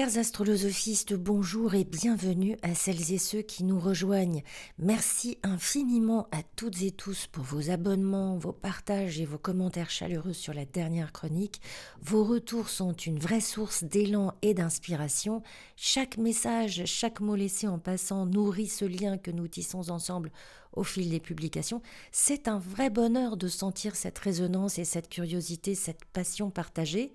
Chers astrolosophistes, bonjour et bienvenue à celles et ceux qui nous rejoignent. Merci infiniment à toutes et tous pour vos abonnements, vos partages et vos commentaires chaleureux sur la dernière chronique. Vos retours sont une vraie source d'élan et d'inspiration. Chaque message, chaque mot laissé en passant nourrit ce lien que nous tissons ensemble au fil des publications. C'est un vrai bonheur de sentir cette résonance et cette curiosité, cette passion partagée.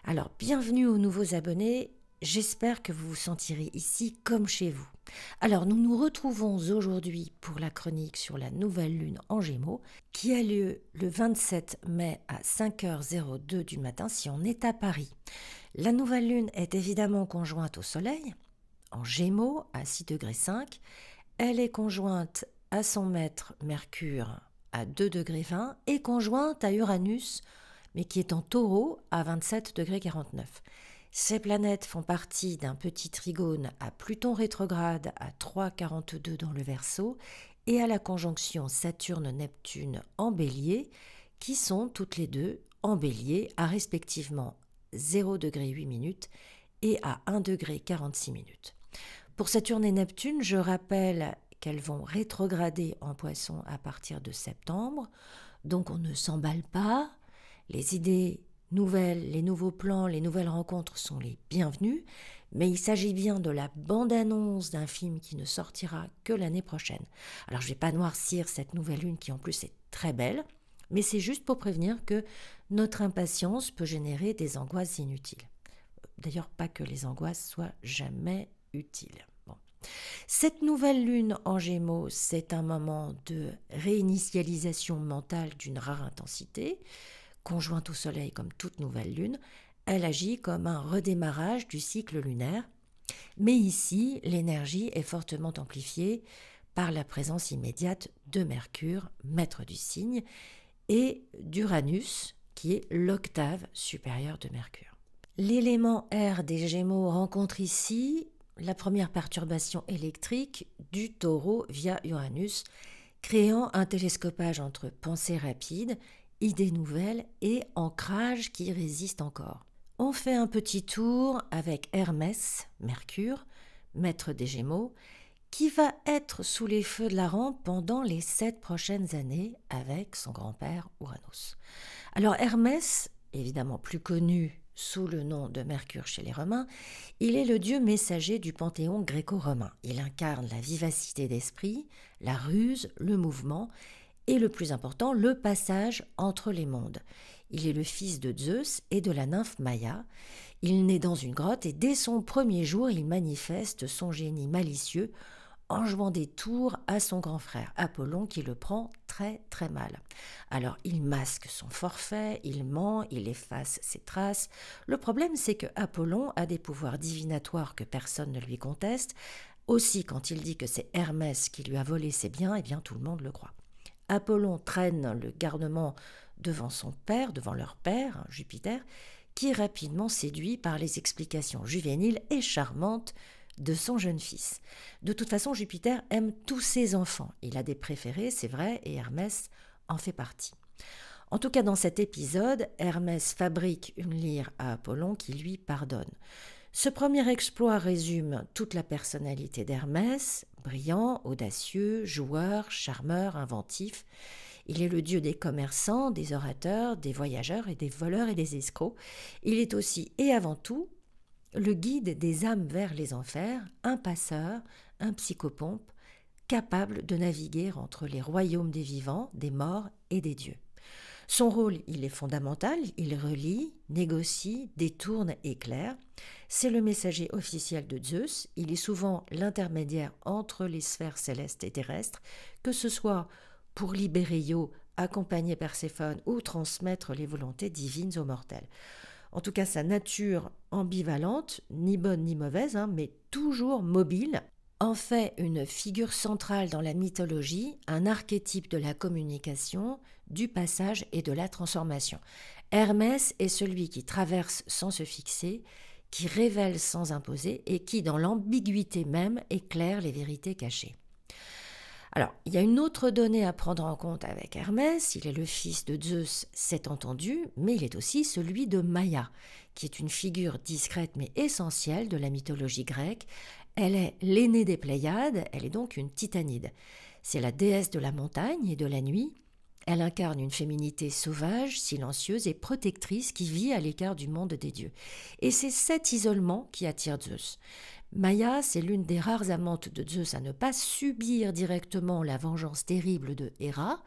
Alors, bienvenue aux nouveaux abonnés, j'espère que vous vous sentirez ici comme chez vous. Alors, nous nous retrouvons aujourd'hui pour la chronique sur la nouvelle lune en Gémeaux, qui a lieu le 27 mai à 5h02 du matin si on est à Paris. La nouvelle lune est évidemment conjointe au Soleil, en Gémeaux à 6,5 degrés. Elle est conjointe à son maître Mercure à 2,20 degrés et conjointe à Uranus, mais qui est en Taureau à 27,49 degrés. Ces planètes font partie d'un petit trigone à Pluton rétrograde à 3,42 dans le Verseau et à la conjonction Saturne-Neptune en Bélier, qui sont toutes les deux en Bélier à respectivement 0,8 degré et à 1,46 degré. Pour Saturne et Neptune, je rappelle qu'elles vont rétrograder en Poisson à partir de septembre, donc on ne s'emballe pas. Les idées nouvelles, les nouveaux plans, les nouvelles rencontres sont les bienvenus, mais il s'agit bien de la bande-annonce d'un film qui ne sortira que l'année prochaine. Alors je ne vais pas noircir cette nouvelle lune qui en plus est très belle, mais c'est juste pour prévenir que notre impatience peut générer des angoisses inutiles. D'ailleurs, pas que les angoisses soient jamais utiles. Bon. Cette nouvelle lune en Gémeaux, c'est un moment de réinitialisation mentale d'une rare intensité. Conjointe au Soleil comme toute nouvelle lune, elle agit comme un redémarrage du cycle lunaire. Mais ici, l'énergie est fortement amplifiée par la présence immédiate de Mercure, maître du signe, et d'Uranus, qui est l'octave supérieure de Mercure. L'élément air des Gémeaux rencontre ici la première perturbation électrique du Taureau via Uranus, créant un télescopage entre pensée rapide, idées nouvelles et ancrage qui résiste encore. On fait un petit tour avec Hermès, Mercure, maître des Gémeaux, qui va être sous les feux de la rampe pendant les 7 prochaines années avec son grand-père Uranus. Alors Hermès, évidemment plus connu sous le nom de Mercure chez les Romains, il est le dieu messager du panthéon gréco-romain. Il incarne la vivacité d'esprit, la ruse, le mouvement, et le plus important, le passage entre les mondes. Il est le fils de Zeus et de la nymphe Maïa. Il naît dans une grotte et dès son premier jour, il manifeste son génie malicieux en jouant des tours à son grand frère Apollon qui le prend très très mal. Alors il masque son forfait, il ment, il efface ses traces. Le problème c'est que Apollon a des pouvoirs divinatoires que personne ne lui conteste. Aussi quand il dit que c'est Hermès qui lui a volé ses biens, eh bien tout le monde le croit. Apollon traîne le garnement devant son père, devant leur père, Jupiter, qui est rapidement séduit par les explications juvéniles et charmantes de son jeune fils. De toute façon, Jupiter aime tous ses enfants. Il a des préférés, c'est vrai, et Hermès en fait partie. En tout cas, dans cet épisode, Hermès fabrique une lyre à Apollon qui lui pardonne. Ce premier exploit résume toute la personnalité d'Hermès, brillant, audacieux, joueur, charmeur, inventif. Il est le dieu des commerçants, des orateurs, des voyageurs et des voleurs et des escrocs. Il est aussi et avant tout le guide des âmes vers les enfers, un passeur, un psychopompe, capable de naviguer entre les royaumes des vivants, des morts et des dieux. Son rôle, il est fondamental, il relie, négocie, détourne, éclaire. C'est le messager officiel de Zeus, il est souvent l'intermédiaire entre les sphères célestes et terrestres, que ce soit pour libérer Io, accompagner Perséphone ou transmettre les volontés divines aux mortels. En tout cas, sa nature ambivalente, ni bonne ni mauvaise, mais toujours mobile, en fait une figure centrale dans la mythologie, un archétype de la communication, du passage et de la transformation. Hermès est celui qui traverse sans se fixer, qui révèle sans imposer et qui, dans l'ambiguïté même, éclaire les vérités cachées. Alors, il y a une autre donnée à prendre en compte avec Hermès. Il est le fils de Zeus, c'est entendu, mais il est aussi celui de Maia, qui est une figure discrète mais essentielle de la mythologie grecque. Elle est l'aînée des Pléiades, elle est donc une titanide. C'est la déesse de la montagne et de la nuit. Elle incarne une féminité sauvage, silencieuse et protectrice qui vit à l'écart du monde des dieux. Et c'est cet isolement qui attire Zeus. Maia, c'est l'une des rares amantes de Zeus à ne pas subir directement la vengeance terrible de Héra,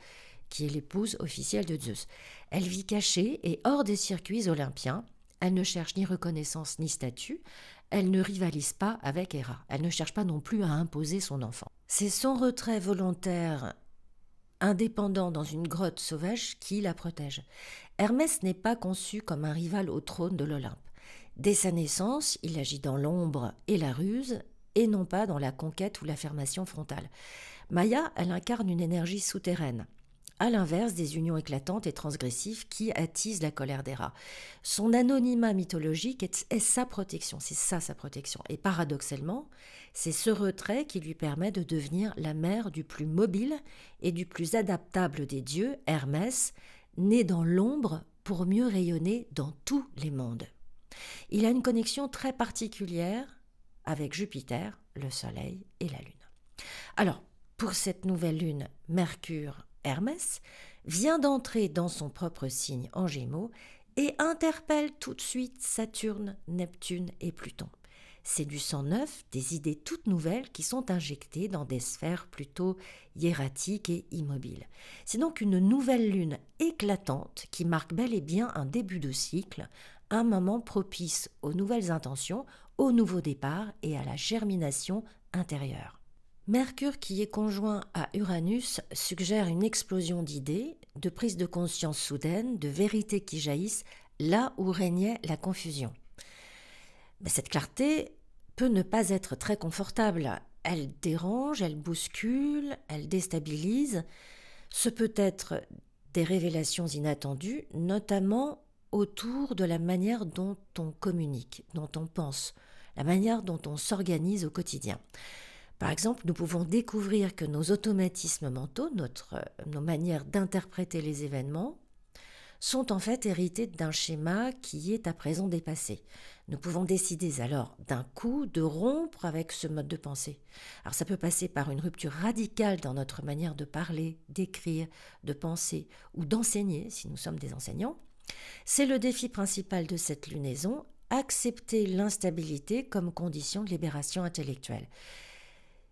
qui est l'épouse officielle de Zeus. Elle vit cachée et hors des circuits olympiens. Elle ne cherche ni reconnaissance ni statut. Elle ne rivalise pas avec Héra. Elle ne cherche pas non plus à imposer son enfant. C'est son retrait volontaire, indépendant dans une grotte sauvage, qui la protège. Hermès n'est pas conçu comme un rival au trône de l'Olympe. Dès sa naissance, il agit dans l'ombre et la ruse, et non pas dans la conquête ou l'affirmation frontale. Maia, elle incarne une énergie souterraine, à l'inverse des unions éclatantes et transgressives qui attisent la colère d'Héra. Son anonymat mythologique est sa protection, c'est ça sa protection. Et paradoxalement, c'est ce retrait qui lui permet de devenir la mère du plus mobile et du plus adaptable des dieux, Hermès, né dans l'ombre pour mieux rayonner dans tous les mondes. Il a une connexion très particulière avec Jupiter, le Soleil et la Lune. Alors, pour cette nouvelle lune, Mercure, Hermès, vient d'entrer dans son propre signe en Gémeaux et interpelle tout de suite Saturne, Neptune et Pluton. C'est du sang neuf, des idées toutes nouvelles qui sont injectées dans des sphères plutôt hiératiques et immobiles. C'est donc une nouvelle lune éclatante qui marque bel et bien un début de cycle, un moment propice aux nouvelles intentions, au nouveau départ et à la germination intérieure. Mercure qui est conjoint à Uranus suggère une explosion d'idées, de prise de conscience soudaine, de vérités qui jaillissent là où régnait la confusion. Mais cette clarté peut ne pas être très confortable. Elle dérange, elle bouscule, elle déstabilise. Ce peut être des révélations inattendues, notamment autour de la manière dont on communique, dont on pense, la manière dont on s'organise au quotidien. Par exemple, nous pouvons découvrir que nos automatismes mentaux, nos manières d'interpréter les événements, sont en fait hérités d'un schéma qui est à présent dépassé. Nous pouvons décider alors d'un coup de rompre avec ce mode de pensée. Alors ça peut passer par une rupture radicale dans notre manière de parler, d'écrire, de penser ou d'enseigner si nous sommes des enseignants. C'est le défi principal de cette lunaison, accepter l'instabilité comme condition de libération intellectuelle.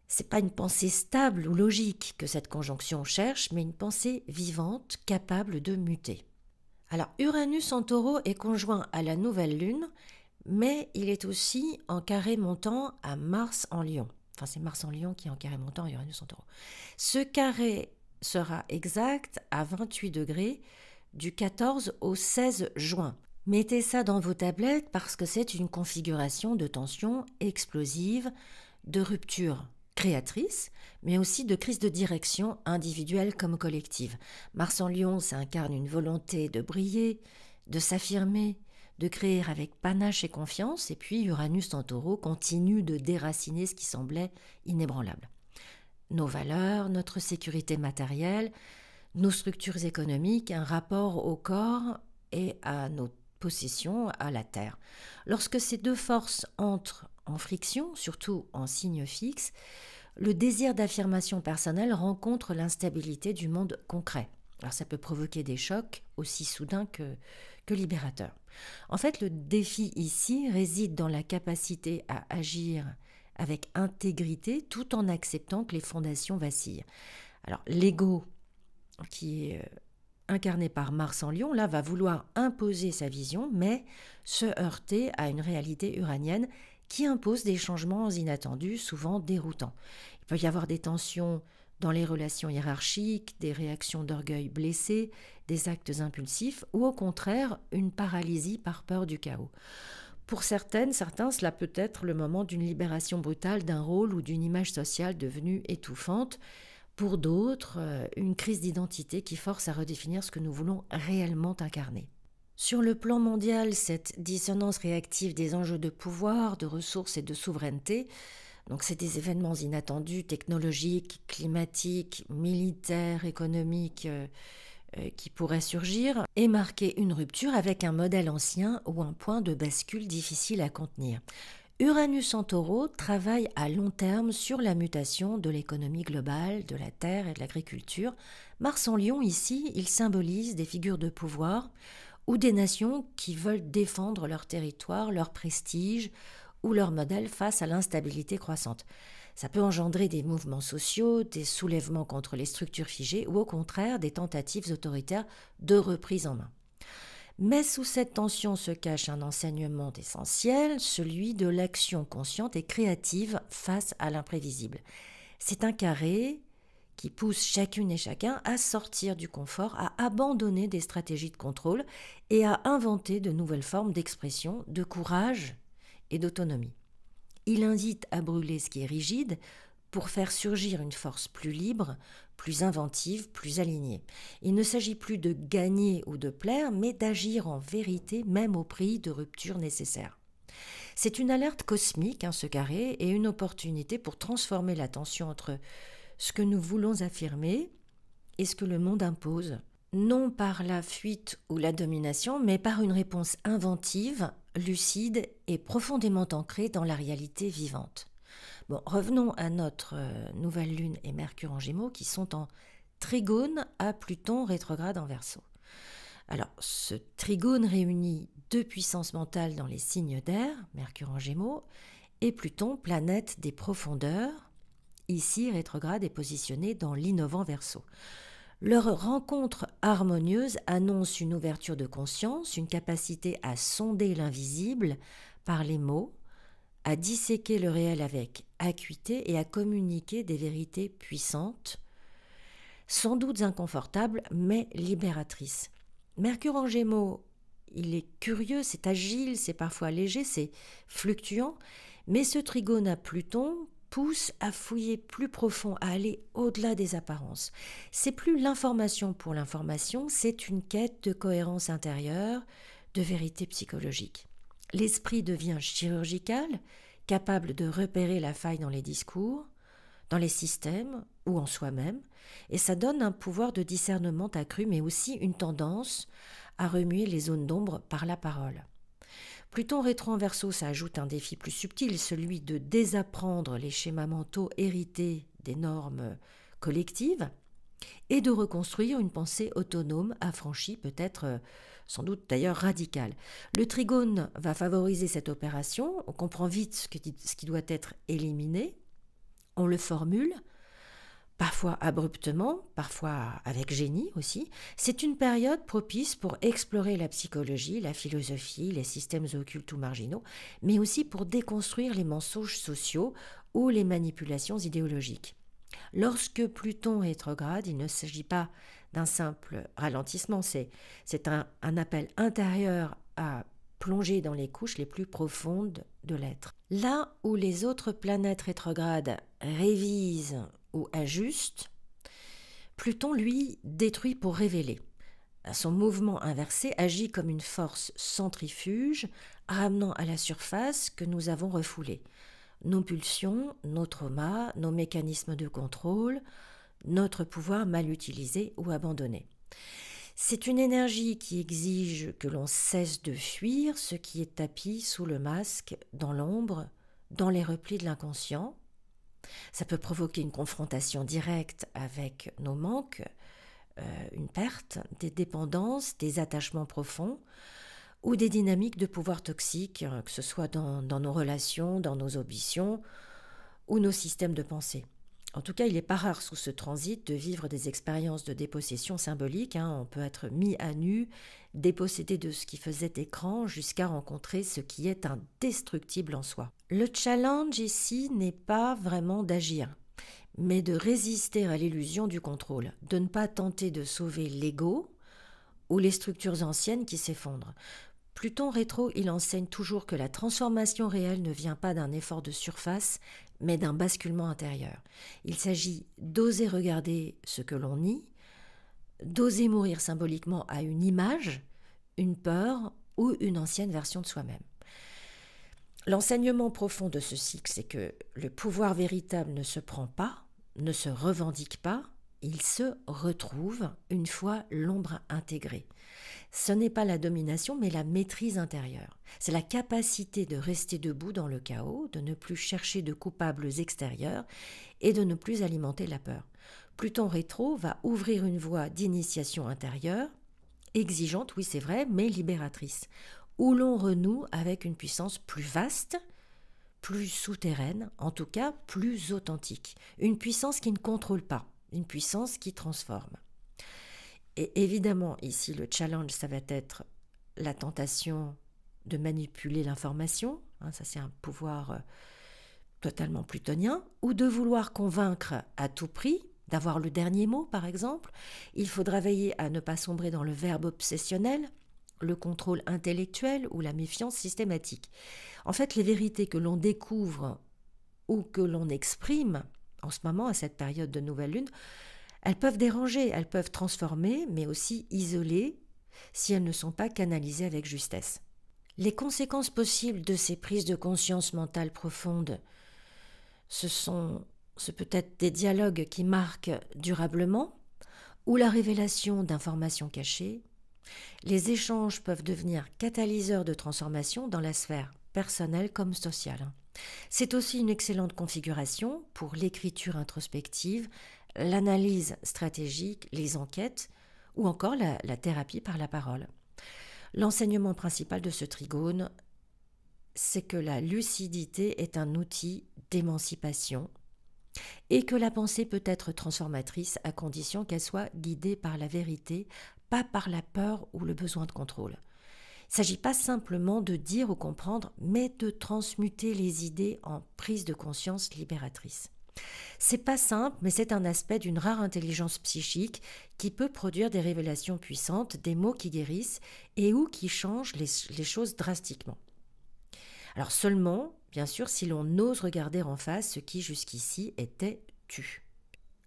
C'est pas une pensée stable ou logique que cette conjonction cherche, mais une pensée vivante, capable de muter. Alors, Uranus en Taureau est conjoint à la nouvelle lune, mais il est aussi en carré montant à Mars en Lion. Enfin, c'est Mars en Lion qui est en carré montant à Uranus en Taureau. Ce carré sera exact à 28 degrés du 14 au 16 juin. Mettez ça dans vos tablettes parce que c'est une configuration de tension explosive, de rupture créatrice, mais aussi de crise de direction individuelle comme collective. Mars en Lion, ça incarne une volonté de briller, de s'affirmer, de créer avec panache et confiance, et puis Uranus en Taureau continue de déraciner ce qui semblait inébranlable. Nos valeurs, notre sécurité matérielle, nos structures économiques, un rapport au corps et à nos possessions, à la terre. Lorsque ces deux forces entrent en friction, surtout en signe fixe, le désir d'affirmation personnelle rencontre l'instabilité du monde concret. Alors ça peut provoquer des chocs aussi soudains que libérateurs. En fait, le défi ici réside dans la capacité à agir avec intégrité tout en acceptant que les fondations vacillent. Alors l'ego qui est incarné par Mars en Lion, là, va vouloir imposer sa vision, mais se heurter à une réalité uranienne qui impose des changements inattendus, souvent déroutants. Il peut y avoir des tensions dans les relations hiérarchiques, des réactions d'orgueil blessées, des actes impulsifs, ou au contraire, une paralysie par peur du chaos. Pour certains, cela peut être le moment d'une libération brutale d'un rôle ou d'une image sociale devenue étouffante. Pour d'autres, une crise d'identité qui force à redéfinir ce que nous voulons réellement incarner. Sur le plan mondial, cette dissonance réactive des enjeux de pouvoir, de ressources et de souveraineté Donc c'est des événements inattendus, technologiques, climatiques, militaires, économiques qui pourraient surgir et marquer une rupture avec un modèle ancien ou un point de bascule difficile à contenir. Uranus en Taureau travaille à long terme sur la mutation de l'économie globale, de la terre et de l'agriculture. Mars en Lion, ici, il symbolise des figures de pouvoir ou des nations qui veulent défendre leur territoire, leur prestige ou leur modèle face à l'instabilité croissante. Ça peut engendrer des mouvements sociaux, des soulèvements contre les structures figées ou au contraire des tentatives autoritaires de reprise en main. Mais sous cette tension se cache un enseignement essentiel, celui de l'action consciente et créative face à l'imprévisible. C'est un carré qui pousse chacune et chacun à sortir du confort, à abandonner des stratégies de contrôle et à inventer de nouvelles formes d'expression, de courage et d'autonomie. Il invite à brûler ce qui est rigide pour faire surgir une force plus libre, plus inventive, plus alignée. Il ne s'agit plus de gagner ou de plaire, mais d'agir en vérité, même au prix de ruptures nécessaires. C'est une alerte cosmique, ce carré, et une opportunité pour transformer la tension entre ce que nous voulons affirmer et ce que le monde impose, non par la fuite ou la domination, mais par une réponse inventive, lucide et profondément ancrée dans la réalité vivante. Bon, revenons à notre nouvelle lune et Mercure en Gémeaux qui sont en trigone à Pluton rétrograde en Verseau. Alors, ce trigone réunit deux puissances mentales dans les signes d'air, Mercure en Gémeaux, et Pluton, planète des profondeurs, ici rétrograde est positionné dans l'innovant Verseau. Leur rencontre harmonieuse annonce une ouverture de conscience, une capacité à sonder l'invisible par les mots, à disséquer le réel avec acuité et à communiquer des vérités puissantes, sans doute inconfortables, mais libératrices. Mercure en Gémeaux, il est curieux, c'est agile, c'est parfois léger, c'est fluctuant, mais ce trigone à Pluton pousse à fouiller plus profond, à aller au-delà des apparences. C'est plus l'information pour l'information, c'est une quête de cohérence intérieure, de vérité psychologique. L'esprit devient chirurgical, capable de repérer la faille dans les discours, dans les systèmes ou en soi-même, et ça donne un pouvoir de discernement accru, mais aussi une tendance à remuer les zones d'ombre par la parole. Pluton rétro en Verseau, ça ajoute un défi plus subtil, celui de désapprendre les schémas mentaux hérités des normes collectives et de reconstruire une pensée autonome, affranchie, peut-être sans doute d'ailleurs radicale. Le trigone va favoriser cette opération, on comprend vite ce qui doit être éliminé, on le formule, parfois abruptement, parfois avec génie aussi. C'est une période propice pour explorer la psychologie, la philosophie, les systèmes occultes ou marginaux, mais aussi pour déconstruire les mensonges sociaux ou les manipulations idéologiques. Lorsque Pluton est rétrograde, il ne s'agit pas d'un simple ralentissement, c'est un appel intérieur à plonger dans les couches les plus profondes de l'être. Là où les autres planètes rétrogrades révisent ou ajustent, Pluton, lui, détruit pour révéler. Son mouvement inversé agit comme une force centrifuge, ramenant à la surface que nous avons refoulé. Nos pulsions, nos traumas, nos mécanismes de contrôle, notre pouvoir mal utilisé ou abandonné. C'est une énergie qui exige que l'on cesse de fuir ce qui est tapi sous le masque, dans l'ombre, dans les replis de l'inconscient. Ça peut provoquer une confrontation directe avec nos manques, une perte, des dépendances, des attachements profonds ou des dynamiques de pouvoir toxiques, que ce soit dans nos relations, dans nos ambitions ou nos systèmes de pensée. En tout cas, il n'est pas rare sous ce transit de vivre des expériences de dépossession symbolique. On peut être mis à nu, dépossédé de ce qui faisait écran, jusqu'à rencontrer ce qui est indestructible en soi. Le challenge ici n'est pas vraiment d'agir, mais de résister à l'illusion du contrôle, de ne pas tenter de sauver l'ego ou les structures anciennes qui s'effondrent. Pluton rétro, il enseigne toujours que la transformation réelle ne vient pas d'un effort de surface, mais d'un basculement intérieur. Il s'agit d'oser regarder ce que l'on nie, d'oser mourir symboliquement à une image, une peur ou une ancienne version de soi-même. L'enseignement profond de ce cycle, c'est que le pouvoir véritable ne se prend pas, ne se revendique pas, il se retrouve une fois l'ombre intégrée. Ce n'est pas la domination, mais la maîtrise intérieure. C'est la capacité de rester debout dans le chaos, de ne plus chercher de coupables extérieurs et de ne plus alimenter la peur. Pluton rétro va ouvrir une voie d'initiation intérieure, exigeante, oui c'est vrai, mais libératrice, où l'on renoue avec une puissance plus vaste, plus souterraine, en tout cas plus authentique. Une puissance qui ne contrôle pas, une puissance qui transforme. Et évidemment, ici, le challenge, ça va être la tentation de manipuler l'information, ça c'est un pouvoir totalement plutonien, ou de vouloir convaincre à tout prix, d'avoir le dernier mot par exemple. Il faudra veiller à ne pas sombrer dans le verbe obsessionnel, le contrôle intellectuel ou la méfiance systématique. En fait, les vérités que l'on découvre ou que l'on exprime en ce moment, à cette période de nouvelle lune, elles peuvent déranger, elles peuvent transformer, mais aussi isoler si elles ne sont pas canalisées avec justesse. Les conséquences possibles de ces prises de conscience mentale profondes, ce peut être des dialogues qui marquent durablement ou la révélation d'informations cachées. Les échanges peuvent devenir catalyseurs de transformation dans la sphère personnelle comme sociale. C'est aussi une excellente configuration pour l'écriture introspective, l'analyse stratégique, les enquêtes ou encore la thérapie par la parole. L'enseignement principal de ce trigone, c'est que la lucidité est un outil d'émancipation et que la pensée peut être transformatrice à condition qu'elle soit guidée par la vérité, pas par la peur ou le besoin de contrôle. Il ne s'agit pas simplement de dire ou comprendre, mais de transmuter les idées en prise de conscience libératrice. C'est pas simple, mais c'est un aspect d'une rare intelligence psychique qui peut produire des révélations puissantes, des mots qui guérissent et ou qui changent les choses drastiquement. Alors seulement, bien sûr, si l'on ose regarder en face ce qui jusqu'ici était tu.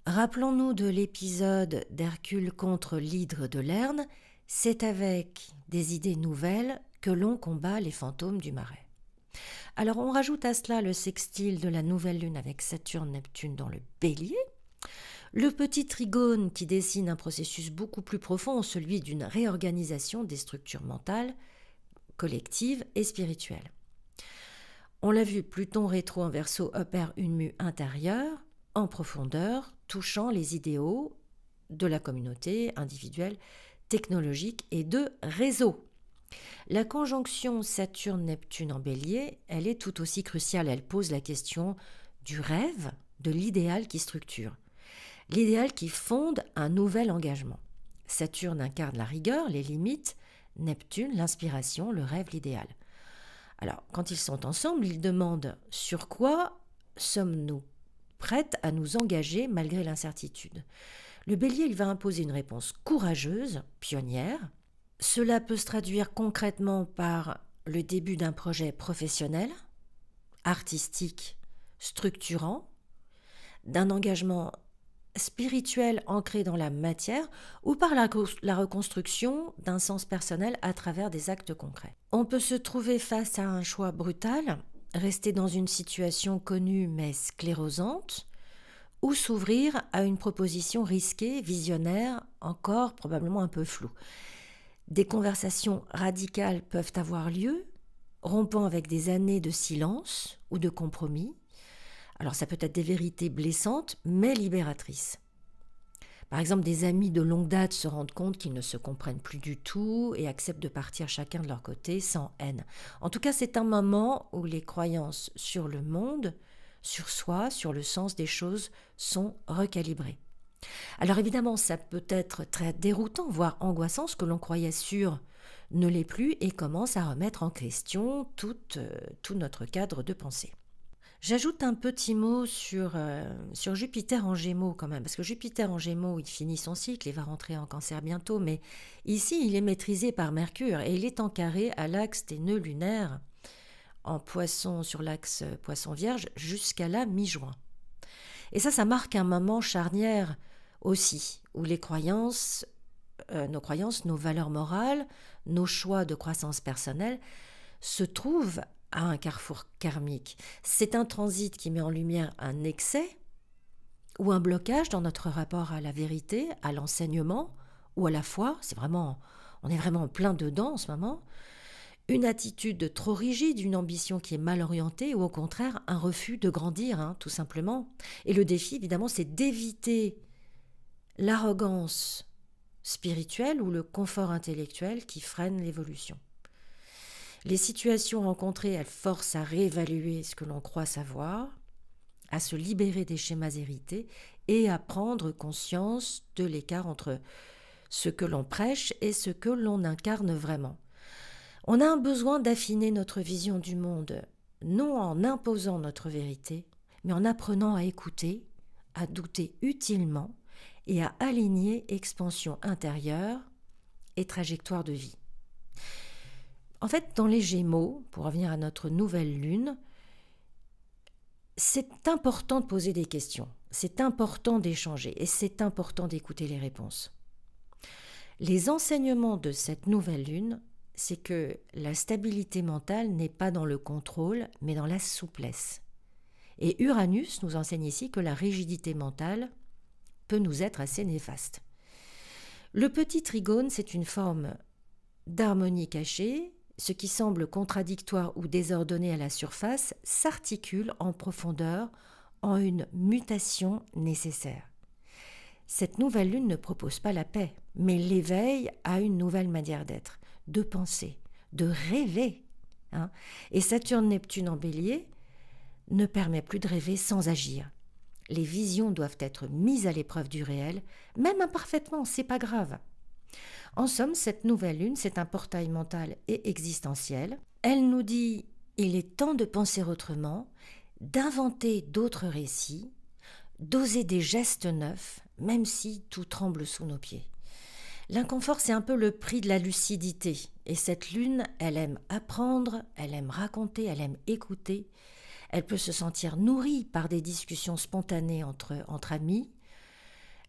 Rappelons-nous de l'épisode d'Hercule contre l'hydre de Lerne, c'est avec des idées nouvelles que l'on combat les fantômes du Marais. Alors on rajoute à cela le sextile de la nouvelle lune avec Saturne-Neptune dans le Bélier, le petit trigone qui dessine un processus beaucoup plus profond, celui d'une réorganisation des structures mentales, collectives et spirituelles. On l'a vu, Pluton rétro en Verseau opère une mue intérieure, en profondeur, touchant les idéaux de la communauté individuelle, technologique et de réseau. La conjonction Saturne-Neptune en Bélier, elle est tout aussi cruciale. Elle pose la question du rêve, de l'idéal qui structure. L'idéal qui fonde un nouvel engagement. Saturne incarne la rigueur, les limites, Neptune l'inspiration, le rêve, l'idéal. Alors, quand ils sont ensemble, ils demandent sur quoi sommes-nous prêtes à nous engager malgré l'incertitude. Le Bélier, il va imposer une réponse courageuse, pionnière. Cela peut se traduire concrètement par le début d'un projet professionnel, artistique, structurant, d'un engagement spirituel ancré dans la matière ou par la reconstruction d'un sens personnel à travers des actes concrets. On peut se trouver face à un choix brutal, rester dans une situation connue mais sclérosante, ou s'ouvrir à une proposition risquée, visionnaire, encore probablement un peu floue. Des conversations radicales peuvent avoir lieu, rompant avec des années de silence ou de compromis. Alors ça peut être des vérités blessantes, mais libératrices. Par exemple, des amis de longue date se rendent compte qu'ils ne se comprennent plus du tout et acceptent de partir chacun de leur côté sans haine. En tout cas, c'est un moment où les croyances sur le monde, sur soi, sur le sens des choses sont recalibrées. Alors évidemment, ça peut être très déroutant, voire angoissant, ce que l'on croyait sûr ne l'est plus et commence à remettre en question tout notre cadre de pensée. J'ajoute un petit mot sur Jupiter en Gémeaux quand même, parce que Jupiter en Gémeaux, il finit son cycle, il va rentrer en Cancer bientôt, mais ici, il est maîtrisé par Mercure et il est en carré à l'axe des nœuds lunaires en Poisson, sur l'axe Poisson-Vierge, jusqu'à la mi-juin. Et ça marque un moment charnière aussi, où les croyances, nos valeurs morales, nos choix de croissance personnelle se trouvent à un carrefour karmique. C'est un transit qui met en lumière un excès ou un blocage dans notre rapport à la vérité, à l'enseignement ou à la foi. On est vraiment plein dedans en ce moment. Une attitude trop rigide, une ambition qui est mal orientée ou au contraire un refus de grandir, tout simplement. Et le défi, évidemment, c'est d'éviter l'arrogance spirituelle ou le confort intellectuel qui freine l'évolution. Les situations rencontrées, elles forcent à réévaluer ce que l'on croit savoir, à se libérer des schémas hérités et à prendre conscience de l'écart entre ce que l'on prêche et ce que l'on incarne vraiment. On a un besoin d'affiner notre vision du monde, non en imposant notre vérité, mais en apprenant à écouter, à douter utilement et à aligner expansion intérieure et trajectoire de vie. En fait, dans les Gémeaux, pour revenir à notre nouvelle lune, c'est important de poser des questions, c'est important d'échanger et c'est important d'écouter les réponses. Les enseignements de cette nouvelle lune, c'est que la stabilité mentale n'est pas dans le contrôle, mais dans la souplesse. Et Uranus nous enseigne ici que la rigidité mentale peut nous être assez néfaste. Le petit trigone, c'est une forme d'harmonie cachée. Ce qui semble contradictoire ou désordonné à la surface s'articule en profondeur en une mutation nécessaire. Cette nouvelle lune ne propose pas la paix, mais l'éveil à une nouvelle manière d'être, de penser, de rêver. Et Saturne-Neptune en Bélier ne permet plus de rêver sans agir. Les visions doivent être mises à l'épreuve du réel, même imparfaitement, c'est pas grave. En somme, cette nouvelle lune, c'est un portail mental et existentiel. Elle nous dit « il est temps de penser autrement, d'inventer d'autres récits, d'oser des gestes neufs, même si tout tremble sous nos pieds ». L'inconfort, c'est un peu le prix de la lucidité. Et cette lune, elle aime apprendre, elle aime raconter, elle aime écouter. Elle peut se sentir nourrie par des discussions spontanées entre amis.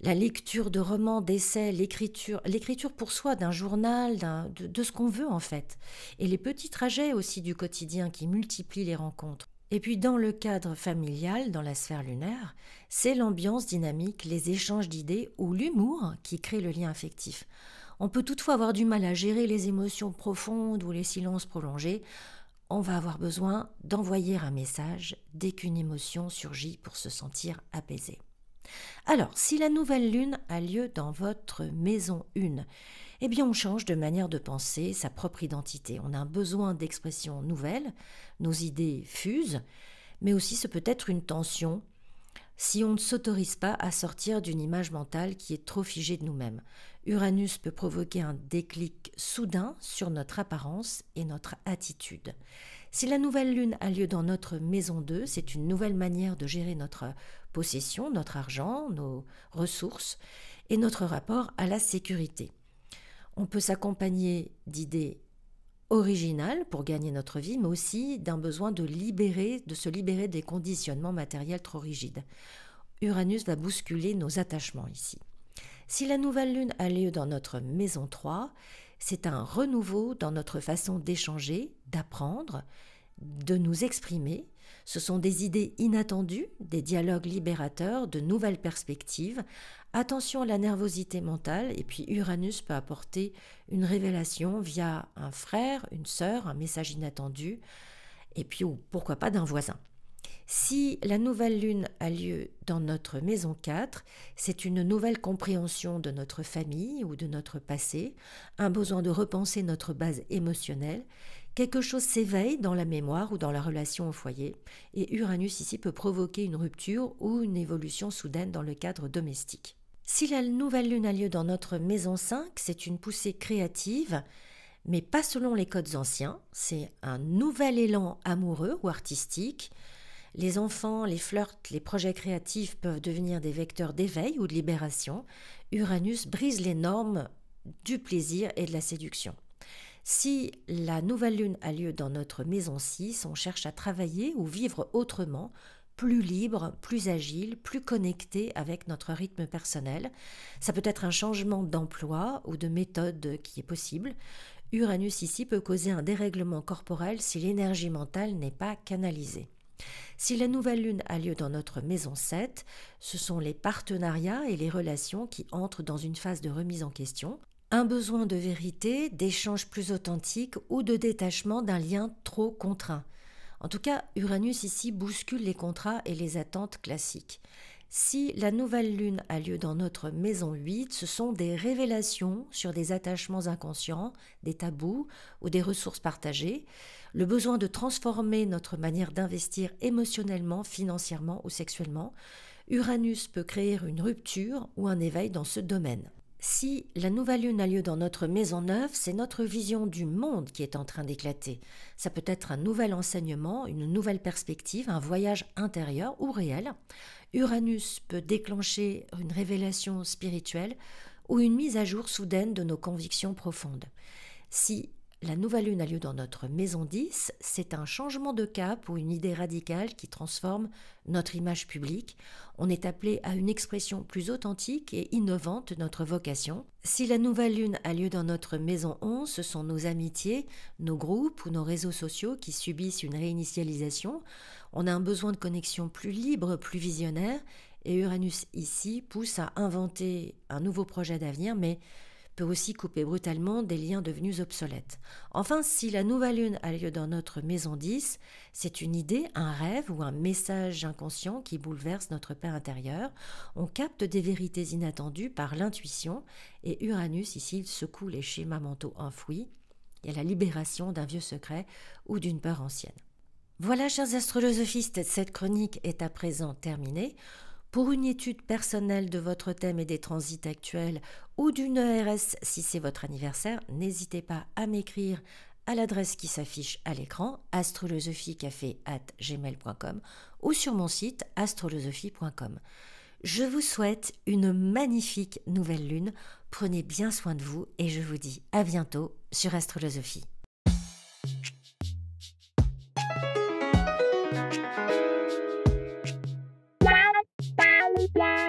La lecture de romans, d'essais, l'écriture pour soi d'un journal, de ce qu'on veut en fait. Et les petits trajets aussi du quotidien qui multiplient les rencontres. Et puis dans le cadre familial, dans la sphère lunaire, c'est l'ambiance dynamique, les échanges d'idées ou l'humour qui crée le lien affectif. On peut toutefois avoir du mal à gérer les émotions profondes ou les silences prolongés. On va avoir besoin d'envoyer un message dès qu'une émotion surgit pour se sentir apaisé. Alors, si la nouvelle lune a lieu dans votre maison 1, eh bien on change de manière de penser, sa propre identité. On a un besoin d'expression nouvelle, nos idées fusent, mais aussi ce peut être une tension si on ne s'autorise pas à sortir d'une image mentale qui est trop figée de nous-mêmes. Uranus peut provoquer un déclic soudain sur notre apparence et notre attitude. Si la nouvelle lune a lieu dans notre maison 2, c'est une nouvelle manière de gérer notre possession, notre argent, nos ressources et notre rapport à la sécurité. On peut s'accompagner d'idées originales pour gagner notre vie, mais aussi d'un besoin de se libérer des conditionnements matériels trop rigides. Uranus va bousculer nos attachements ici. Si la nouvelle lune a lieu dans notre maison 3, c'est un renouveau dans notre façon d'échanger, d'apprendre, de nous exprimer. Ce sont des idées inattendues, des dialogues libérateurs, de nouvelles perspectives. Attention à la nervosité mentale, et puis Uranus peut apporter une révélation via un frère, une sœur, un message inattendu, et puis ou pourquoi pas d'un voisin. Si la nouvelle lune a lieu dans notre maison 4, c'est une nouvelle compréhension de notre famille ou de notre passé, un besoin de repenser notre base émotionnelle. Quelque chose s'éveille dans la mémoire ou dans la relation au foyer, et Uranus ici peut provoquer une rupture ou une évolution soudaine dans le cadre domestique. Si la nouvelle lune a lieu dans notre maison 5, c'est une poussée créative, mais pas selon les codes anciens. C'est un nouvel élan amoureux ou artistique. Les enfants, les flirts, les projets créatifs peuvent devenir des vecteurs d'éveil ou de libération. Uranus brise les normes du plaisir et de la séduction. Si la nouvelle lune a lieu dans notre maison 6, on cherche à travailler ou vivre autrement, plus libre, plus agile, plus connecté avec notre rythme personnel. Ça peut être un changement d'emploi ou de méthode qui est possible. Uranus ici peut causer un dérèglement corporel si l'énergie mentale n'est pas canalisée. Si la nouvelle lune a lieu dans notre maison 7, ce sont les partenariats et les relations qui entrent dans une phase de remise en question, un besoin de vérité, d'échange plus authentique ou de détachement d'un lien trop contraint. En tout cas, Uranus ici bouscule les contrats et les attentes classiques. Si la nouvelle lune a lieu dans notre maison 8, ce sont des révélations sur des attachements inconscients, des tabous ou des ressources partagées, le besoin de transformer notre manière d'investir émotionnellement, financièrement ou sexuellement. Uranus peut créer une rupture ou un éveil dans ce domaine. Si la nouvelle lune a lieu dans notre maison 9, c'est notre vision du monde qui est en train d'éclater. Ça peut être un nouvel enseignement, une nouvelle perspective, un voyage intérieur ou réel. Uranus peut déclencher une révélation spirituelle ou une mise à jour soudaine de nos convictions profondes. Si la nouvelle lune a lieu dans notre maison 10, c'est un changement de cap ou une idée radicale qui transforme notre image publique. On est appelé à une expression plus authentique et innovante de notre vocation. Si la nouvelle lune a lieu dans notre maison 11, ce sont nos amitiés, nos groupes ou nos réseaux sociaux qui subissent une réinitialisation. On a un besoin de connexion plus libre, plus visionnaire, et Uranus ici pousse à inventer un nouveau projet d'avenir, mais peut aussi couper brutalement des liens devenus obsolètes. Enfin, si la nouvelle lune a lieu dans notre maison 10, c'est une idée, un rêve ou un message inconscient qui bouleverse notre paix intérieure. On capte des vérités inattendues par l'intuition et Uranus, ici, il secoue les schémas mentaux enfouis. Il y a la libération d'un vieux secret ou d'une peur ancienne. Voilà, chers astrolosophistes, cette chronique est à présent terminée. Pour une étude personnelle de votre thème et des transits actuels ou d'une ERS si c'est votre anniversaire, n'hésitez pas à m'écrire à l'adresse qui s'affiche à l'écran astrolosophicafé@gmail.com ou sur mon site astrolosophie.com. Je vous souhaite une magnifique nouvelle lune, prenez bien soin de vous et je vous dis à bientôt sur Astrolosophie. Yeah.